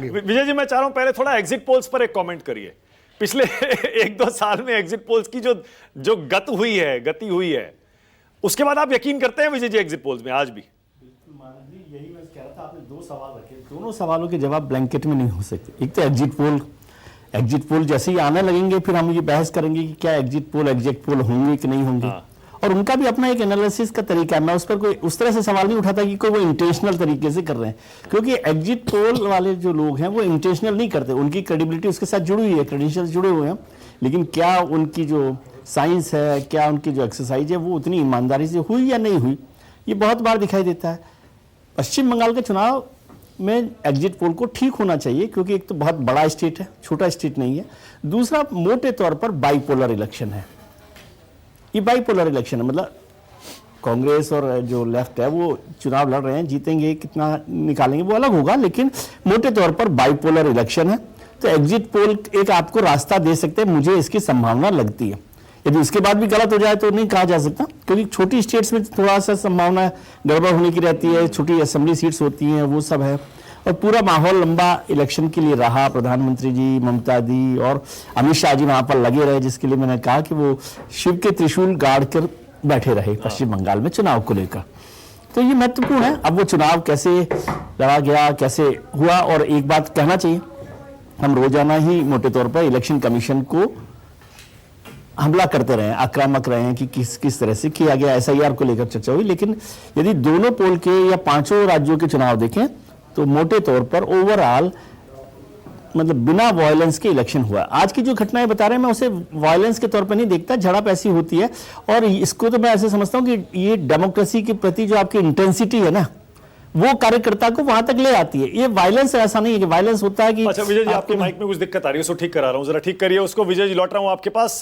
विजय जी, मैं चाह रहा हूं पहले थोड़ा एग्जिट पोल्स पर एक कमेंट करिए। पिछले 1-2 साल में एग्जिट पोल्स की जो गति हुई है, उसके बाद आप यकीन करते हैं विजय जी एग्जिट पोल्स में आज भी? बिल्कुल मानव जी, यही मैं कह रहा था। आपने 2 सवाल रखे, दोनों सवालों के जवाब ब्लैंकेट में नहीं हो सकते। एक तो एग्जिट पोल जैसे ही आने लगेंगे फिर हम ये बहस करेंगे कि क्या एग्जिट पोल होंगे कि नहीं होंगे। और उनका भी अपना एक एनालिसिस का तरीका है। मैं उस पर कोई उस तरह से सवाल नहीं उठाता कि कोई वो इंटेंशनल तरीके से कर रहे हैं, क्योंकि एग्जिट पोल वाले जो लोग हैं वो इंटेंशनल नहीं करते। उनकी क्रेडिबिलिटी उसके साथ जुड़ी हुई है, क्रेडेंशियल्स जुड़े हुए हैं, लेकिन क्या उनकी जो साइंस है, क्या उनकी जो एक्सरसाइज है वो उतनी ईमानदारी से हुई या नहीं हुई, ये बहुत बार दिखाई देता है। पश्चिम बंगाल के चुनाव में एग्जिट पोल को ठीक होना चाहिए, क्योंकि एक तो बहुत बड़ा स्टेट है, छोटा स्टेट नहीं है। दूसरा, मोटे तौर पर बाइपोलर इलेक्शन है। ये बाइपोलर इलेक्शन है, मतलब कांग्रेस और जो लेफ्ट है वो चुनाव लड़ रहे हैं, जीतेंगे कितना निकालेंगे वो अलग होगा, लेकिन मोटे तौर पर बाइपोलर इलेक्शन है। तो एग्जिट पोल एक आपको रास्ता दे सकते हैं, मुझे इसकी संभावना लगती है। यदि उसके बाद भी गलत हो जाए तो नहीं कहा जा सकता, क्योंकि छोटी स्टेट्स में थोड़ा सा संभावना गड़बड़ होने की रहती है, छोटी असेंबली सीट्स होती हैं, वो सब है। और पूरा माहौल लंबा इलेक्शन के लिए रहा। प्रधानमंत्री जी, ममता दी और अमित शाह जी वहां पर लगे रहे, जिसके लिए मैंने कहा कि वो शिव के त्रिशूल गाड़ कर बैठे रहे पश्चिम बंगाल में चुनाव को लेकर। तो ये महत्वपूर्ण है। अब वो चुनाव कैसे लड़ा गया, कैसे हुआ, और एक बात कहना चाहिए, हम रोजाना ही मोटे तौर पर इलेक्शन कमीशन को हमला करते रहे हैं, आक्रामक रहे हैं कि किस तरह से किया गया। SIR को लेकर चर्चा हुई, लेकिन यदि दोनों पोल के या 5 राज्यों के चुनाव देखें तो मोटे तौर पर ओवरऑल मतलब बिना वायलेंस के इलेक्शन हुआ। आज की जो घटनाएं बता रहे हैं मैं उसे वायलेंस के तौर पर नहीं देखता, झड़प ऐसी होती है। और इसको तो मैं ऐसे समझता हूं कि ये डेमोक्रेसी के प्रति जो आपकी इंटेंसिटी है ना, वो कार्यकर्ता को वहां तक ले आती है। ये वायलेंस ऐसा नहीं है कि वायलेंस होता है कि। अच्छा विजय जी, आपके माइक में कुछ दिक्कत आ रही है, उसको ठीक करा रहा हूं, जरा ठीक करिए उसको। विजय जी, लौट रहा हूं आपके पास।